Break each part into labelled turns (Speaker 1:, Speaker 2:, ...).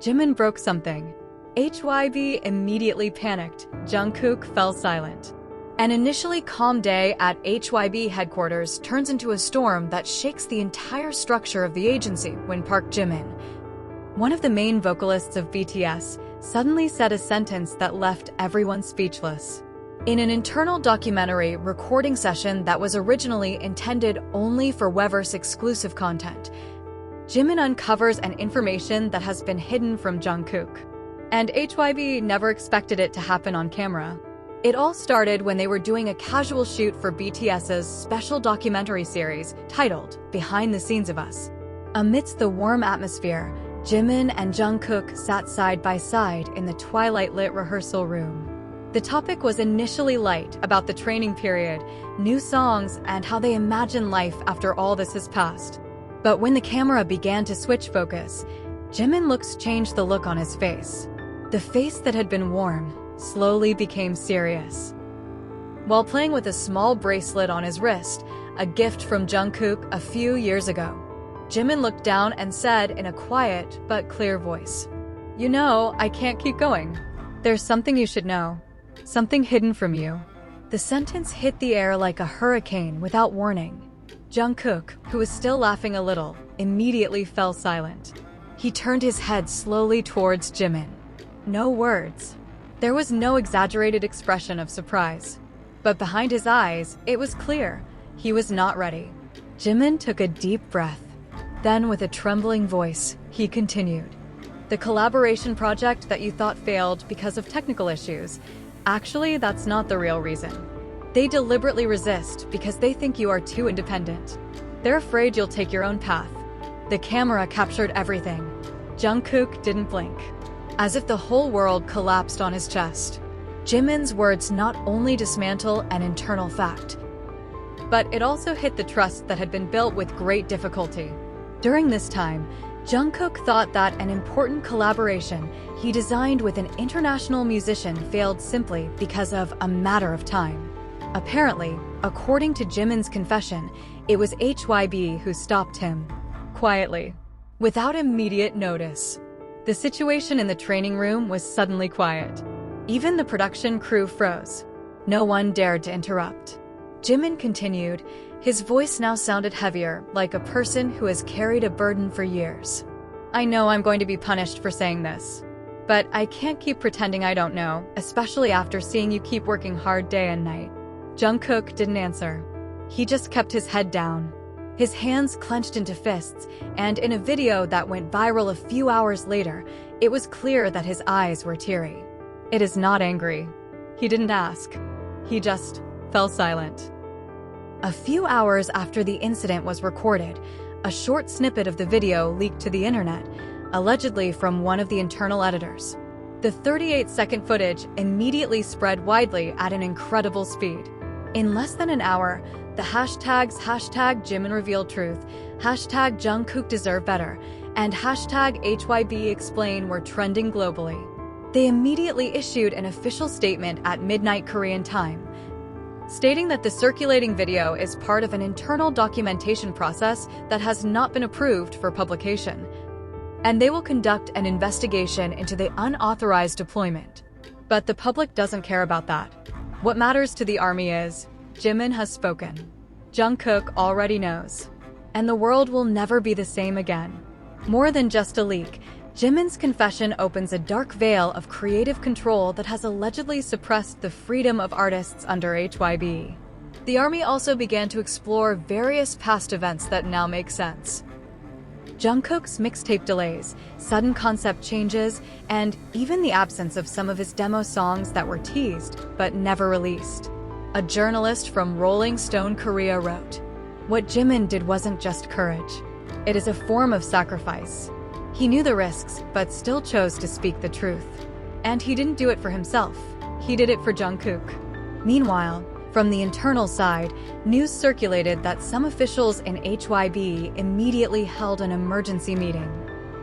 Speaker 1: Jimin Broke Something. HYBE immediately panicked. Jungkook fell silent. An initially calm day at HYBE headquarters turns into a storm that shakes the entire structure of the agency when Park Jimin, one of the main vocalists of BTS, suddenly said a sentence that left everyone speechless. In an internal documentary recording session that was originally intended only for Weverse exclusive content, Jimin uncovers an information that has been hidden from Jungkook. And HYBE never expected it to happen on camera. It all started when they were doing a casual shoot for BTS's special documentary series titled Behind the Scenes of Us. Amidst the warm atmosphere, Jimin and Jungkook sat side by side in the twilight-lit rehearsal room. The topic was initially light, about the training period, new songs, and how they imagine life after all this has passed. But when the camera began to switch focus, Jimin looks changed the look on his face. The face that had been warm slowly became serious. While playing with a small bracelet on his wrist, a gift from Jungkook a few years ago, Jimin looked down and said in a quiet but clear voice, "You know, I can't keep going. There's something you should know. Something hidden from you." The sentence hit the air like a hurricane without warning. Jungkook, who was still laughing a little, immediately fell silent. He turned his head slowly towards Jimin. No words. There was no exaggerated expression of surprise. But behind his eyes, it was clear. He was not ready. Jimin took a deep breath. Then, with a trembling voice, he continued. "The collaboration project that you thought failed because of technical issues, actually, that's not the real reason. They deliberately resist because they think you are too independent. They're afraid you'll take your own path." The camera captured everything. Jungkook didn't blink, as if the whole world collapsed on his chest. Jimin's words not only dismantle an internal fact, but it also hit the trust that had been built with great difficulty. During this time, Jungkook thought that an important collaboration he designed with an international musician failed simply because of a matter of time. Apparently, according to Jimin's confession, it was HYBE who stopped him. Quietly, without immediate notice. The situation in the training room was suddenly quiet. Even the production crew froze. No one dared to interrupt. Jimin continued. His voice now sounded heavier, like a person who has carried a burden for years. "I know I'm going to be punished for saying this, but I can't keep pretending I don't know, especially after seeing you keep working hard day and night." Jungkook didn't answer. He just kept his head down. His hands clenched into fists, and in a video that went viral a few hours later, it was clear that his eyes were teary. It is not angry. He didn't ask. He just fell silent. A few hours after the incident was recorded, a short snippet of the video leaked to the internet, allegedly from one of the internal editors. The 38-second footage immediately spread widely at an incredible speed. In less than an hour, the hashtags #JiminRevealTruth, #JungkookDeserveBetter, and #HYBEExplain were trending globally. They immediately issued an official statement at midnight Korean time, stating that the circulating video is part of an internal documentation process that has not been approved for publication, and they will conduct an investigation into the unauthorized deployment. But the public doesn't care about that. What matters to the army is, Jimin has spoken. Jungkook already knows. And the world will never be the same again. More than just a leak, Jimin's confession opens a dark veil of creative control that has allegedly suppressed the freedom of artists under HYBE. The army also began to explore various past events that now make sense. Jungkook's mixtape delays, sudden concept changes, and even the absence of some of his demo songs that were teased but never released. A journalist from Rolling Stone Korea wrote, "What Jimin did wasn't just courage. It is a form of sacrifice. He knew the risks, but still chose to speak the truth. And he didn't do it for himself. He did it for Jungkook." Meanwhile, from the internal side, news circulated that some officials in HYBE immediately held an emergency meeting.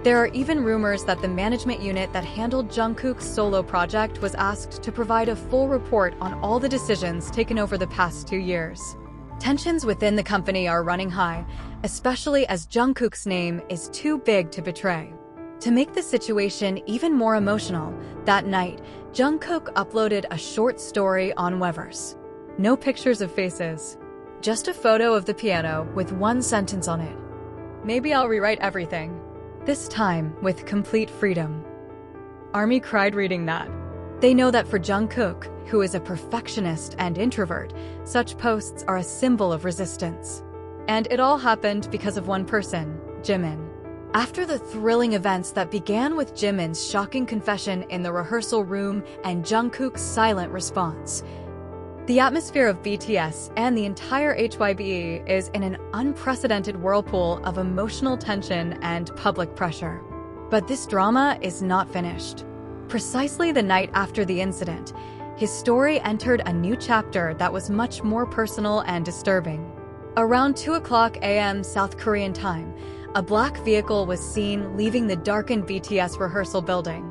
Speaker 1: There are even rumors that the management unit that handled Jungkook's solo project was asked to provide a full report on all the decisions taken over the past 2 years. Tensions within the company are running high, especially as Jungkook's name is too big to betray. To make the situation even more emotional, that night, Jungkook uploaded a short story on Weverse. No pictures of faces, just a photo of the piano with one sentence on it. Maybe I'll rewrite everything, this time with complete freedom. ARMY cried reading that. They know that for Jungkook, who is a perfectionist and introvert, such posts are a symbol of resistance. And it all happened because of one person, Jimin. After the thrilling events that began with Jimin's shocking confession in the rehearsal room and Jungkook's silent response, the atmosphere of BTS and the entire HYBE is in an unprecedented whirlpool of emotional tension and public pressure. But this drama is not finished. Precisely the night after the incident, his story entered a new chapter that was much more personal and disturbing. Around 2:00 a.m. South Korean time, a black vehicle was seen leaving the darkened BTS rehearsal building.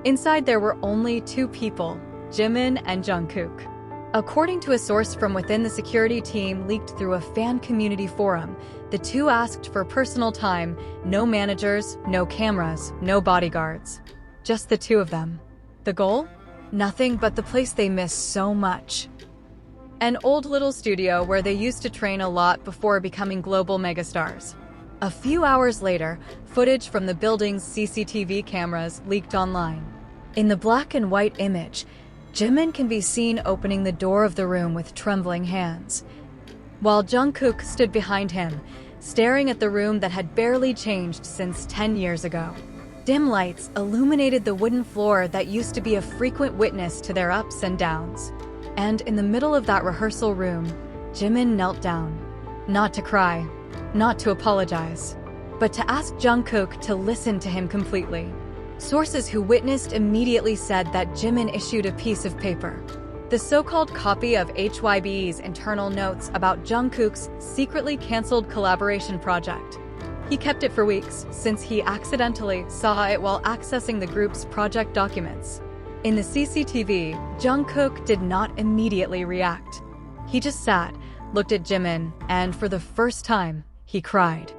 Speaker 1: Inside there were only two people, Jimin and Jungkook. According to a source from within the security team leaked through a fan community forum, the two asked for personal time, no managers, no cameras, no bodyguards. Just the two of them. The goal? Nothing but the place they miss so much. An old little studio where they used to train a lot before becoming global megastars. A few hours later, footage from the building's CCTV cameras leaked online. In the black and white image, Jimin can be seen opening the door of the room with trembling hands, while Jungkook stood behind him, staring at the room that had barely changed since 10 years ago. Dim lights illuminated the wooden floor that used to be a frequent witness to their ups and downs. And in the middle of that rehearsal room, Jimin knelt down. Not to cry, not to apologize, but to ask Jungkook to listen to him completely. Sources who witnessed immediately said that Jimin issued a piece of paper, the so-called copy of HYBE's internal notes about Jungkook's secretly cancelled collaboration project. He kept it for weeks, since he accidentally saw it while accessing the group's project documents. In the CCTV, Jungkook did not immediately react. He just sat, looked at Jimin, and for the first time, he cried.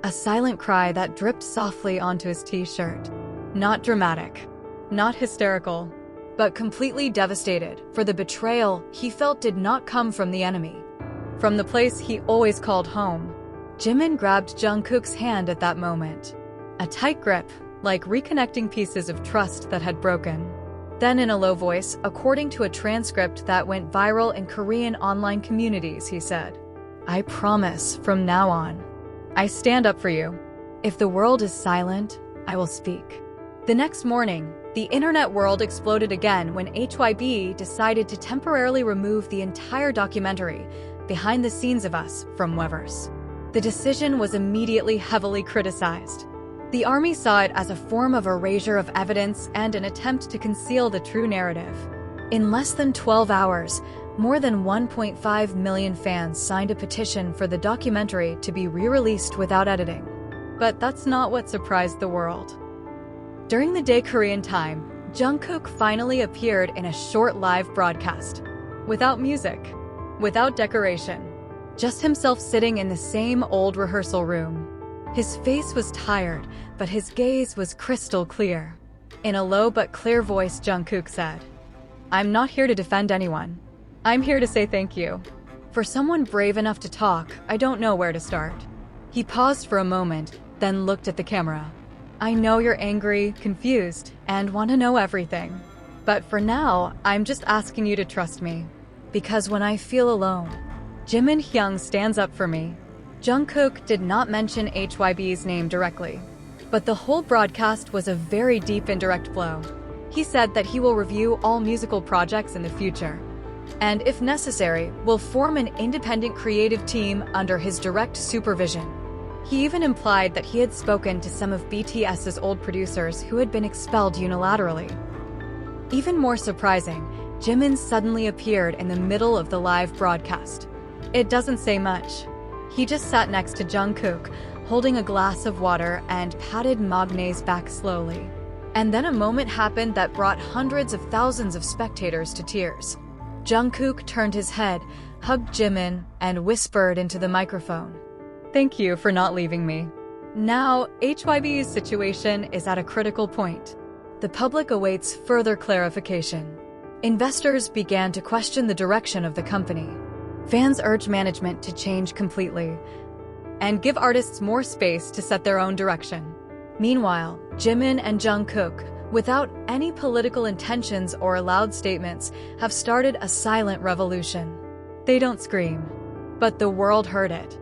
Speaker 1: A silent cry that dripped softly onto his t-shirt. Not dramatic, not hysterical, but completely devastated for the betrayal he felt did not come from the enemy, from the place he always called home. Jimin grabbed Jungkook's hand at that moment. A tight grip, like reconnecting pieces of trust that had broken. Then in a low voice, according to a transcript that went viral in Korean online communities, he said, "I promise from now on, I stand up for you. If the world is silent, I will speak." The next morning, the internet world exploded again when HYBE decided to temporarily remove the entire documentary, Behind the Scenes of Us, from Weverse. The decision was immediately heavily criticized. The ARMY saw it as a form of erasure of evidence and an attempt to conceal the true narrative. In less than 12 hours, more than 1.5 million fans signed a petition for the documentary to be re-released without editing. But that's not what surprised the world. During the day Korean time, Jungkook finally appeared in a short live broadcast. Without music, without decoration, just himself sitting in the same old rehearsal room. His face was tired, but his gaze was crystal clear. In a low but clear voice, Jungkook said, "I'm not here to defend anyone. I'm here to say thank you. For someone brave enough to talk, I don't know where to start." He paused for a moment, then looked at the camera. "I know you're angry, confused, and want to know everything. But for now, I'm just asking you to trust me. Because when I feel alone, Jimin Hyung stands up for me." Jungkook did not mention HYBE's name directly, but the whole broadcast was a very deep indirect blow. He said that he will review all musical projects in the future, and if necessary, will form an independent creative team under his direct supervision. He even implied that he had spoken to some of BTS's old producers who had been expelled unilaterally. Even more surprising, Jimin suddenly appeared in the middle of the live broadcast. It doesn't say much. He just sat next to Jungkook, holding a glass of water and patted Magne's back slowly. And then a moment happened that brought hundreds of thousands of spectators to tears. Jungkook turned his head, hugged Jimin, and whispered into the microphone, "Thank you for not leaving me. Now, HYBE's situation is at a critical point. The public awaits further clarification. Investors began to question the direction of the company. Fans urge management to change completely and give artists more space to set their own direction. Meanwhile, Jimin and Jungkook, without any political intentions or loud statements, have started a silent revolution. They don't scream, but the world heard it.